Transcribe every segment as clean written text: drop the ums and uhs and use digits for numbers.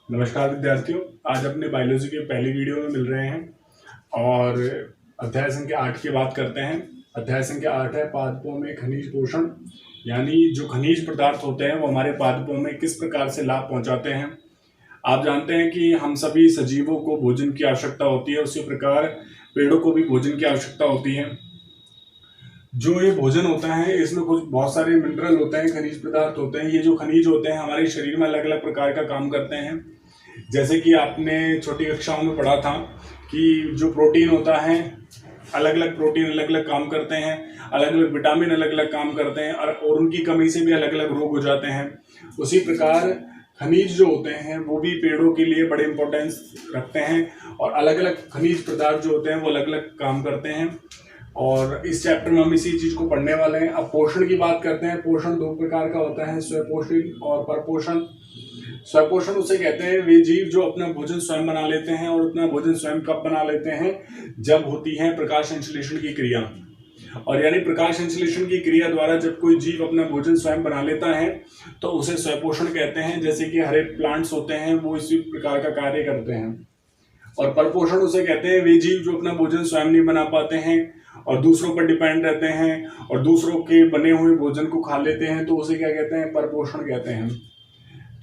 नमस्कार विद्यार्थियों, आज अपने बायोलॉजी के पहली वीडियो में मिल रहे हैं और अध्याय संख्या 8 की बात करते हैं। अध्याय संख्या 8 है पादपों में खनिज पोषण, यानी जो खनिज पदार्थ होते हैं वो हमारे पादपों में किस प्रकार से लाभ पहुंचाते हैं। आप जानते हैं कि हम सभी सजीवों को भोजन की आवश्यकता होती है, उसी प्रकार पेड़ों को भी भोजन की आवश्यकता होती है। जो ये भोजन होता है इसमें कुछ बहुत सारे मिनरल होते हैं, खनिज पदार्थ होते हैं। ये जो खनिज होते हैं हमारे शरीर में अलग अलग प्रकार का काम करते हैं। जैसे कि आपने छोटी कक्षाओं में पढ़ा था कि जो प्रोटीन होता है, अलग अलग प्रोटीन अलग अलग काम करते हैं, अलग अलग विटामिन अलग अलग काम करते हैं और उनकी कमी से भी अलग अलग रोग हो जाते हैं। उसी प्रकार खनिज जो होते हैं वो भी पेड़ों के लिए बड़े इंपॉर्टेंस रखते हैं और अलग अलग खनिज पदार्थ जो होते हैं वो अलग अलग काम करते हैं। और इस चैप्टर में हम इसी चीज को पढ़ने वाले हैं। अब पोषण की बात करते हैं। पोषण दो प्रकार का होता है, स्वपोषण और परपोषण। स्वपोषण उसे कहते हैं वे जीव जो अपना भोजन स्वयं बना लेते हैं, और अपना भोजन स्वयं कब बना लेते हैं, जब होती है प्रकाश संश्लेषण की क्रिया। और यानी प्रकाश संश्लेषण की क्रिया द्वारा जब कोई जीव अपना भोजन स्वयं बना लेता है तो उसे स्वपोषण कहते हैं। जैसे कि हरे प्लांट्स होते हैं वो इसी प्रकार का कार्य करते हैं। और परपोषण उसे कहते हैं वे जीव जो अपना भोजन स्वयं नहीं बना पाते हैं और दूसरों पर डिपेंड रहते हैं और दूसरों के बने हुए भोजन को खा लेते हैं, तो उसे क्या कहते हैं, परपोषण कहते हैं।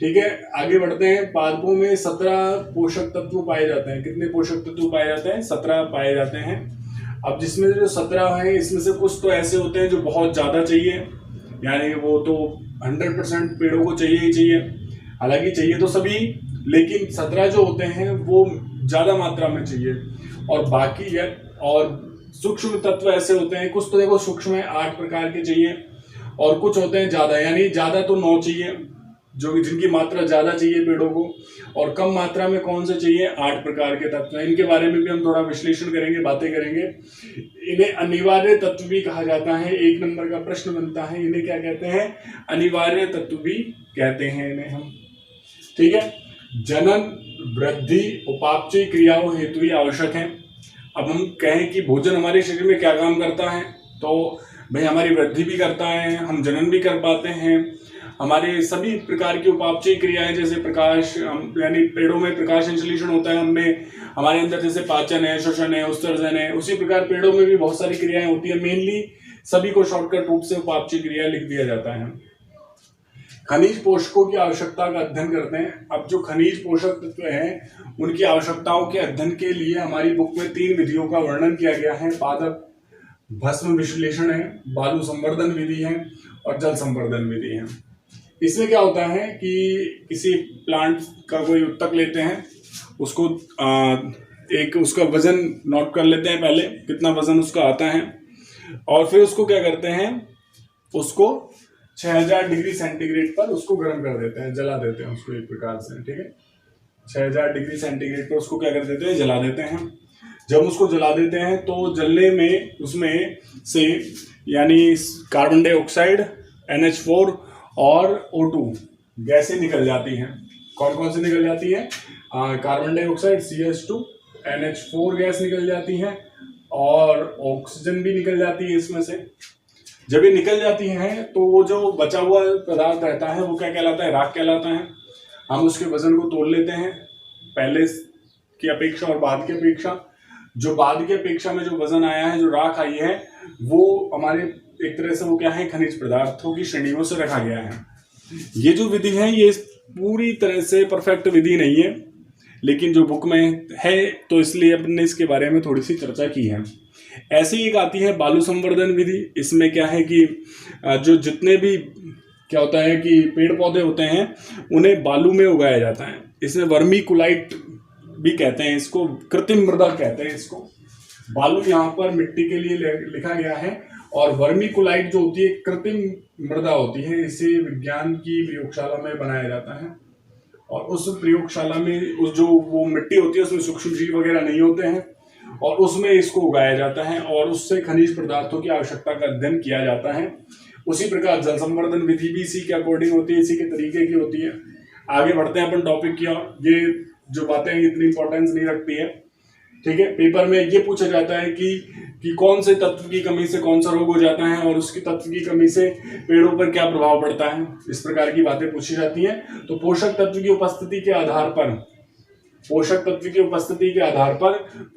ठीक है, आगे बढ़ते हैं। पादपों में 17 पोषक तत्व पाए जाते हैं। कितने पोषक तत्व पाए जाते हैं? 17 पाए जाते हैं। अब जिसमें जो 17 है इसमें से कुछ तो ऐसे होते हैं जो बहुत ज्यादा चाहिए, यानी वो तो 100% पेड़ों को चाहिए ही चाहिए। हालांकि चाहिए तो सभी, लेकिन 17 जो होते हैं वो ज्यादा मात्रा में चाहिए। और बाकी है, और सूक्ष्म तत्व ऐसे होते हैं, कुछ तो देखो सूक्ष्म है 8 प्रकार के चाहिए, और कुछ होते हैं ज्यादा, यानी ज्यादा तो 9 चाहिए, जो जिनकी मात्रा ज्यादा चाहिए पेड़ों को। और कम मात्रा में कौन से चाहिए? 8 प्रकार के तत्व। इनके बारे में भी हम थोड़ा विश्लेषण करेंगे, बातें करेंगे। इन्हें अनिवार्य तत्व भी कहा जाता है। 1 नंबर का प्रश्न बनता है, इन्हें क्या कहते हैं? अनिवार्य तत्व भी कहते हैं इन्हें हम। ठीक है, जनन, वृद्धि, उपापचय क्रियाओं हेतु ही आवश्यक है। अब हम कहें कि भोजन हमारे शरीर में क्या काम करता है, तो भाई हमारी वृद्धि भी करता है, हम जनन भी कर पाते हैं, हमारे सभी प्रकार की उपापचय क्रियाएं, जैसे प्रकाश, यानी पेड़ों में प्रकाश संश्लेषण होता है, हमें हमारे अंदर जैसे पाचन है, श्वसन है, उत्सर्जन है, उसी प्रकार पेड़ों में भी बहुत सारी क्रियाएं होती है। मेनली सभी को शॉर्टकट रूप से उपापचय क्रिया लिख दिया जाता है। खनिज पोषकों की आवश्यकता का अध्ययन करते हैं। अब जो खनिज पोषक तत्व हैं उनकी आवश्यकताओं के अध्ययन के लिए हमारी बुक में 3 विधियों का वर्णन किया गया है। पादप भस्म विश्लेषण है, बालू संवर्धन विधि है और जल संवर्धन विधि है। इसमें क्या होता है कि किसी प्लांट का कोई उत्तक लेते हैं, उसको एक उसका वजन नोट कर लेते हैं पहले, कितना वजन उसका आता है, और फिर उसको क्या करते हैं, उसको 6000 डिग्री सेंटीग्रेड पर उसको गर्म कर देते हैं, जला देते हैं उसको एक प्रकार से। ठीक है, 6000 डिग्री सेंटीग्रेड पर उसको क्या कर देते हैं, जला देते हैं। जब उसको जला देते हैं तो जलने में उसमें से यानी कार्बन डाइऑक्साइड, NH4 और O2 गैसें निकल जाती हैं। कौन कौन सी निकल जाती हैं? Carbon dioxide CH2, NH4 gas निकल जाती है और ऑक्सीजन भी निकल जाती है इसमें से। जब ये निकल जाती हैं तो वो जो बचा हुआ पदार्थ रहता है वो क्या कहलाता है? राख कहलाता है। हम उसके वजन को तोल लेते हैं पहले की अपेक्षा और बाद की अपेक्षा। जो बाद की अपेक्षा में जो वजन आया है, जो राख आई है, वो हमारे एक तरह से वो क्या है, खनिज पदार्थों की श्रेणियों से रखा गया है। ये जो विधि है ये पूरी तरह से परफेक्ट विधि नहीं है, लेकिन जो बुक में है तो इसलिए अपने इसके बारे में थोड़ी सी चर्चा की है। ऐसे ही एक आती है बालू संवर्धन विधि। इसमें क्या है कि जो जितने भी क्या होता है कि पेड़ पौधे होते हैं उन्हें बालू में उगाया जाता है। इसमें वर्मी कुलाइट भी कहते हैं इसको, कृत्रिम मृदा कहते हैं इसको। बालू यहाँ पर मिट्टी के लिए लिखा गया है, और वर्मी कुलाइट जो होती है कृत्रिम मृदा होती है। इसे विज्ञान की प्रयोगशाला में बनाया जाता है, और उस प्रयोगशाला में उस जो वो मिट्टी होती है उसमें सूक्ष्म जीव वगैरह नहीं होते हैं, और उसमें इसको उगाया जाता है और उससे खनिज पदार्थों की आवश्यकता का अध्ययन किया जाता है। उसी प्रकार जल संवर्धन विधि भी इसी के अकॉर्डिंग होती है, इसी के तरीके की होती है। आगे बढ़ते हैं अपन टॉपिक की ओर। ये जो बातें इतनी इंपॉर्टेंस नहीं रखती है। ठीक है, पेपर में ये पूछा जाता है कि कि कौन से तत्व की कमी से कौन सा रोग हो जाता है और उसकी तत्व की कमी से पेड़ों पर क्या प्रभाव पड़ता है, इस प्रकार की बातें पूछी जाती हैं। तो पोषक तत्व की उपस्थिति के आधार पर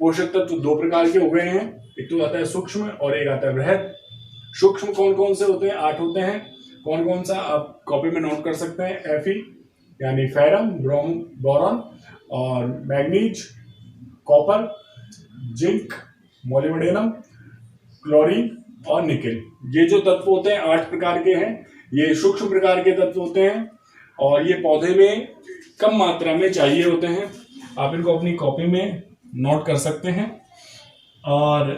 पोषक तत्व दो प्रकार के हो गए हैं, एक तो आता है सूक्ष्म और एक आता है बृहद। सूक्ष्म कौन कौन से होते हैं? 8 होते हैं। कौन कौन सा आप कॉपी में नोट कर सकते हैं? Fe यानी फेरम, बोरॉन और manganese, copper, zinc, molybdenum, chlorine और निकेल। ये जो तत्व होते हैं 8 प्रकार के हैं, ये सूक्ष्म प्रकार के तत्व होते हैं और ये पौधे में कम मात्रा में चाहिए होते हैं। आप इनको अपनी कॉपी में नोट कर सकते हैं और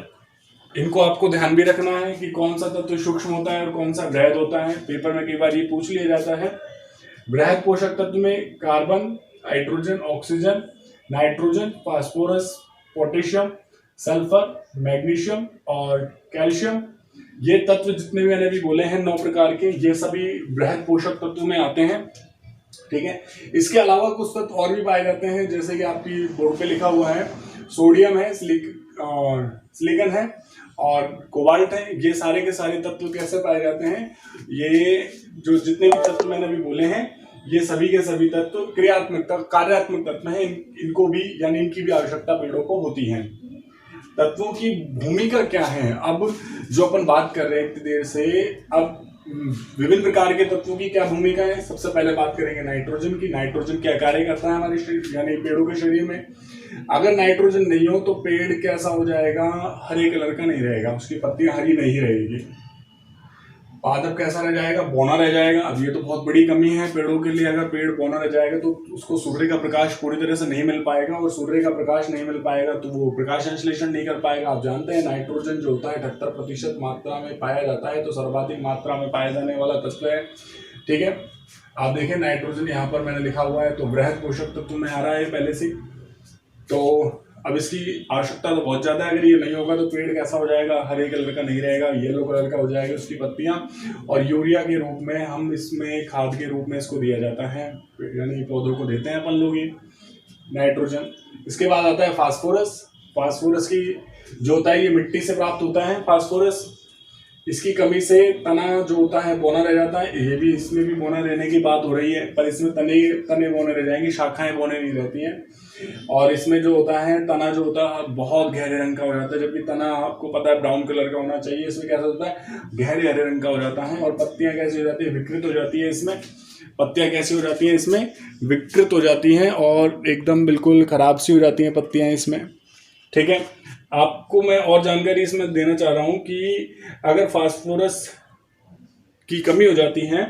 इनको आपको ध्यान भी रखना है कि कौन सा तत्व सूक्ष्म होता है और कौन सा बृहद होता है। पेपर में कई बार ये पूछ लिया जाता है। बृहद पोषक तत्व में carbon, hydrogen, oxygen, nitrogen, phosphorus, potassium, sulphur, magnesium और कैल्शियम, ये तत्व जितने भी मैंने अभी बोले हैं 9 प्रकार के, ये सभी बृहद पोषक तत्व में आते हैं। ठीक है, इसके अलावा कुछ तत्व और भी पाए जाते हैं, जैसे कि आपकी बोर्ड पे लिखा हुआ है सोडियम है, सिलिकन है और कोबाल्ट है। ये सारे के सारे तत्व कैसे पाए जाते हैं? ये जो जितने भी तत्व मैंने अभी बोले हैं ये सभी के सभी तत्व कार्यात्मक तत्व हैं। इनको भी यानी इनकी भी आवश्यकता पेड़ों को होती है। तत्वों की भूमिका क्या है? अब जो अपन बात कर रहे हैं इतनी देर से, अब विभिन्न प्रकार के तत्वों की क्या भूमिका है? सबसे पहले बात करेंगे नाइट्रोजन की। नाइट्रोजन क्या कार्य करता है हमारे शरीर यानी पेड़ों के शरीर में? अगर नाइट्रोजन नहीं हो तो पेड़ कैसा हो जाएगा? हरे कलर का नहीं रहेगा, उसकी पत्तियां हरी नहीं रहेगी। पादप कैसा रह जाएगा? बौना रह जाएगा। अब ये तो बहुत बड़ी कमी है पेड़ों के लिए। अगर पेड़ बौना रह जाएगा तो उसको सूर्य का प्रकाश पूरी तरह से नहीं मिल पाएगा और सूर्य का प्रकाश नहीं मिल पाएगा तो वो प्रकाश संश्लेषण नहीं कर पाएगा। आप जानते हैं नाइट्रोजन जो होता है 78% मात्रा में पाया जाता है, तो सर्वाधिक मात्रा में पाया जाने वाला तत्व है। ठीक है, आप देखें नाइट्रोजन यहाँ पर मैंने लिखा हुआ है, तो बृहद पोषक तत्व में आ रहा है पहले से। तो अब इसकी आवश्यकता तो बहुत ज़्यादा है। अगर ये नहीं होगा तो पेड़ कैसा हो जाएगा? हरे कलर का नहीं रहेगा, येलो कलर का हो जाएगा उसकी पत्तियां। और यूरिया के रूप में हम इसमें खाद के रूप में इसको दिया जाता है, यानी पौधों को देते हैं अपन लोग ये नाइट्रोजन। इसके बाद आता है फास्फोरस। फास्फोरस की जो होता है ये मिट्टी से प्राप्त होता है फास्फोरस। इसकी कमी से तना जो होता है बौना रह जाता है। ये भी इसमें भी बौना रहने की बात हो रही है, पर इसमें तने बौने रह जाएंगी, शाखाएं बौने नहीं रहती हैं। और इसमें जो होता है तना जो होता है बहुत गहरे रंग का हो जाता है, जबकि तना आपको पता है ब्राउन कलर का होना चाहिए। इसमें कैसा होता है? गहरे हरे रंग का हो जाता है। और पत्तियां कैसी हो जाती है? विकृत हो जाती है। इसमें पत्तियां कैसी हो जाती हैं? इसमें विकृत हो जाती हैं और एकदम बिल्कुल खराब सी हो जाती हैं पत्तियां इसमें। ठीक है, आपको मैं और जानकारी इसमें देना चाह रहा हूं कि अगर फास्फोरस की कमी हो जाती है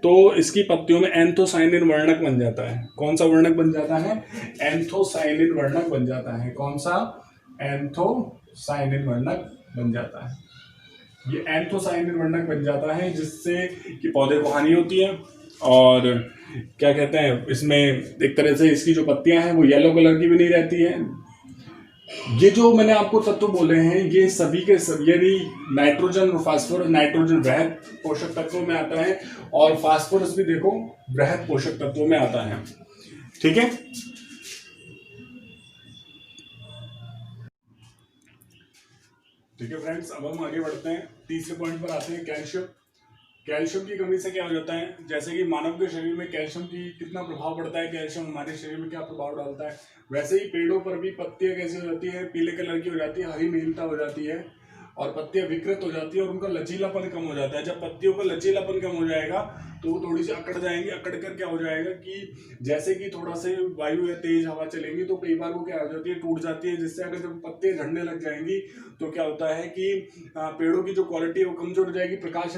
तो इसकी पत्तियों में एंथोसायनिन वर्णक बन जाता है। कौन सा वर्णक बन जाता है? एंथोसायनिन वर्णक बन जाता है। कौन सा? एंथोसायनिन वर्णक बन जाता है। ये एंथोसायनिन वर्णक बन जाता है जिससे कि पौधे को हानि होती है। और क्या कहते हैं, इसमें एक तरह से इसकी जो पत्तियां हैं वो येलो कलर की भी नहीं रहती है। ये जो मैंने आपको तत्व बोले हैं ये सभी के सभी, यानी नाइट्रोजन और फास्फोरस, नाइट्रोजन बृहद पोषक तत्वों में आता है और फास्फोरस भी देखो बृहद पोषक तत्वों में आता है। ठीक है, फ्रेंड्स, अब हम आगे बढ़ते हैं। तीसरे पॉइंट पर आते हैं, कैल्शियम। कैल्शियम की कमी से क्या हो जाता है? जैसे कि मानव के शरीर में कैल्शियम की कितना प्रभाव पड़ता है, कैल्शियम हमारे शरीर में क्या प्रभाव डालता है, वैसे ही पेड़ों पर भी पत्तियां कैसी हो जाती है? पीले कलर की हो जाती है, हरी नीलता हो जाती है और पत्तियां विकृत हो जाती है और उनका लचीलापन कम हो जाता है। जब पत्तियों का लचीलापन कम हो जाएगा तो वो थोड़ी सी अकड़ जाएंगी। अकड़ कर क्या हो जाएगा कि जैसे कि थोड़ा से वायु या तेज हवा चलेंगी तो कई बार वो क्या हो जाती है? टूट जाती है। जिससे अगर जब पत्ते झड़ने लग जाएंगी तो क्या होता है कि पेड़ों की जो क्वालिटी है वो कमजोर हो जाएगी। प्रकाश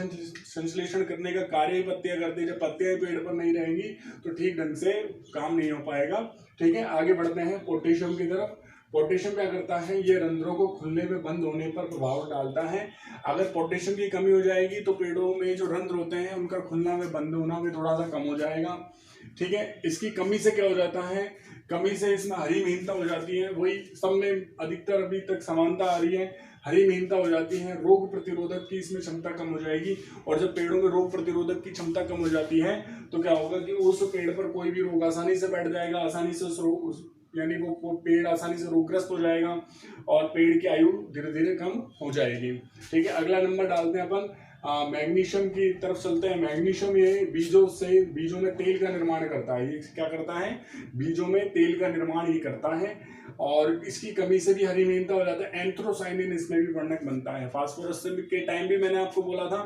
संश्लेषण करने का कार्य ही पत्तियां करती है। जब पत्तियां पेड़ पर नहीं रहेंगी तो ठीक ढंग से काम नहीं हो पाएगा। ठीक है, आगे बढ़ते हैं पोटेशियम की तरफ। पोटेशियम क्या करता है? ये रंध्रों को खुलने में बंद होने पर प्रभाव डालता है। अगर पोटेशियम की कमी हो जाएगी तो पेड़ों में जो रंध्र होते हैं उनका खुलना में बंद होना भी थोड़ा सा कम हो जाएगा। ठीक है, इसकी कमी से क्या हो जाता है? कमी से इसमें हरी महीनता हो जाती है। वही सब में अधिकतर अभी तक समानता आ रही है, हरी महीनता हो जाती है। रोग प्रतिरोधक की इसमें क्षमता कम हो जाएगी और जब पेड़ों में रोग प्रतिरोधक की क्षमता कम हो जाती है तो क्या होगा कि उस पेड़ पर कोई भी रोग आसानी से बैठ जाएगा, आसानी से उस यानी वो पेड़ आसानी से रोगग्रस्त हो जाएगा और पेड़ की आयु धीरे धीरे कम हो जाएगी। ठीक है, अगला नंबर डालते हैं अपन मैग्नीशियम की तरफ चलते हैं। मैग्नीशियम ये बीजों में तेल का निर्माण करता है। ये क्या करता है? बीजों में तेल का निर्माण ये करता है और इसकी कमी से भी हरिमेनता हो जाता है। एंथ्रोसाइनिन इसमें भी वर्णक बनता है। फास्फोरस के टाइम भी मैंने आपको बोला था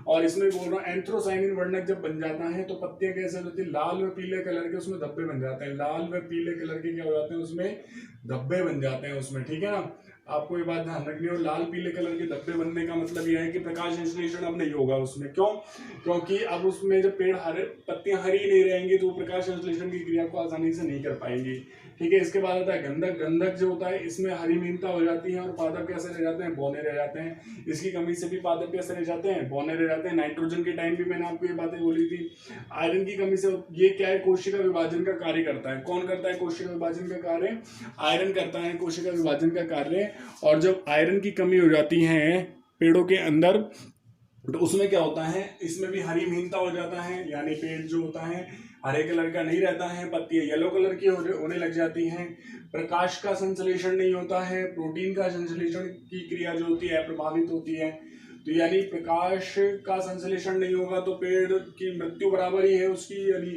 और इसमें बोल रहा हूँ एंथ्रोसाइनिन वर्णक जब बन जाता है तो पत्तियां कैसे होती है? लाल व पीले कलर के उसमें धब्बे बन जाते हैं। लाल व पीले कलर के क्या हो जाते हैं? उसमें धब्बे बन जाते हैं उसमें। ठीक है ना, आपको ये बात ध्यान रखनी है। और लाल पीले कलर के धब्बे बनने का मतलब यह है कि प्रकाश संश्लेषण अब नहीं होगा उसमें। क्यों? क्योंकि अब उसमें जब पेड़ पत्तियां हरी नहीं रहेंगी तो प्रकाश संश्लेषण की क्रिया को आसानी से नहीं कर पाएंगी। ठीक है, इसके बाद आता है गंधक। गंधक जो होता है इसमें हरिमीनता हो जाती है और पादप कैसे रह जाते हैं? बौने रह जाते हैं। इसकी कमी से भी पादप कैसे रह जाते हैं? बौने रह जाते हैं। नाइट्रोजन के टाइम भी मैंने आपको ये बातें बोली थी। आयरन की कमी से ये क्या है? कोशिका विभाजन का कार्य करता है। कौन करता है कोशिका विभाजन का कार्य? आयरन करता है कोशिका विभाजन का कार्य। और जब आयरन की कमी हो जाती है पेड़ों के अंदर तो उसमें क्या होता है? इसमें भी हरिमीनता हो जाता है, यानी पेड़ जो होता है हरे कलर का नहीं रहता है, पत्तियां येलो कलर की होने लग जाती हैं। प्रकाश का संश्लेषण नहीं होता है, प्रोटीन का संश्लेषण की क्रिया जो होती है प्रभावित होती है। तो यानी प्रकाश का संश्लेषण नहीं होगा तो पेड़ की मृत्यु बराबर ही है उसकी, यानी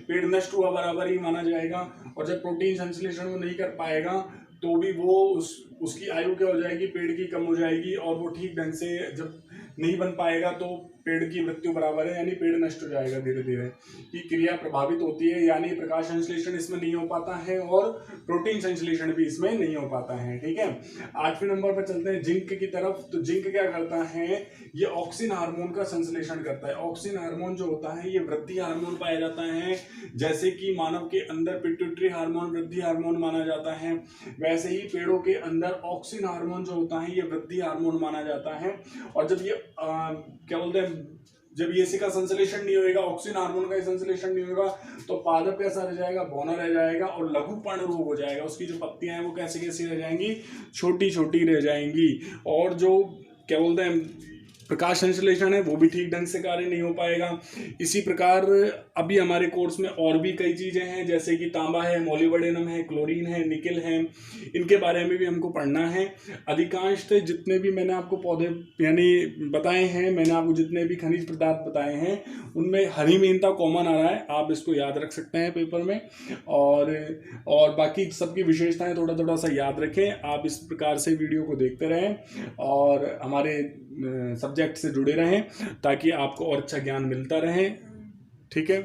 पेड़ नष्ट हुआ बराबर ही माना जाएगा। और जब प्रोटीन संश्लेषण वो नहीं कर पाएगा तो भी वो उसकी आयु क्या हो जाएगी? पेड़ की कम हो जाएगी और वो ठीक ढंग से जब नहीं बन पाएगा तो पेड़ की मृत्यु बराबर है, यानी पेड़ नष्ट हो जाएगा धीरे धीरे। की क्रिया प्रभावित होती है, यानी प्रकाश संश्लेषण इसमें नहीं हो पाता है और प्रोटीन संश्लेषण भी इसमें नहीं हो पाता है। ठीक है, 8वें नंबर पर चलते हैं जिंक की तरफ। तो जिंक क्या करता है? ये ऑक्सिन हार्मोन का संश्लेषण करता है। ऑक्सिन हार्मोन जो होता है ये वृद्धि हार्मोन पाया जाता है। जैसे कि मानव के अंदर पिट्यूटरी हार्मोन वृद्धि हार्मोन माना जाता है, वैसे ही पेड़ों के अंदर ऑक्सिन हार्मोन जो होता है ये वृद्धि हार्मोन माना जाता है। और जब ये क्या बोलते हैं, जब ये इसी का संश्लेषण नहीं होगा, ऑक्सिन हार्मोन का संश्लेषण नहीं होगा तो पादप कैसा रह जाएगा? बौना रह जाएगा और लघु पर्ण रोग हो जाएगा। उसकी जो पत्तियां हैं वो कैसी कैसी रह जाएंगी? छोटी छोटी रह जाएंगी। और जो क्या बोलते हैं प्रकाश संश्लेषण है वो भी ठीक ढंग से कार्य नहीं हो पाएगा। इसी प्रकार अभी हमारे कोर्स में और भी कई चीजें हैं, जैसे कि तांबा है, मोलिब्डेनम है, क्लोरीन है, निकेल है, इनके बारे में भी हमको पढ़ना है। अधिकांश जितने भी मैंने आपको पौधे यानी बताए हैं, मैंने आपको जितने भी खनिज पदार्थ बताए हैं उनमें हरिमीनता कॉमन आ रहा है, आप इसको याद रख सकते हैं पेपर में। और बाकी सबकी विशेषताएं थोड़ा थोड़ा सा याद रखें। आप इस प्रकार से वीडियो को देखते रहें और हमारे सब्जेक्ट से जुड़े रहें ताकि आपको और अच्छा ज्ञान मिलता रहे। ठीक है।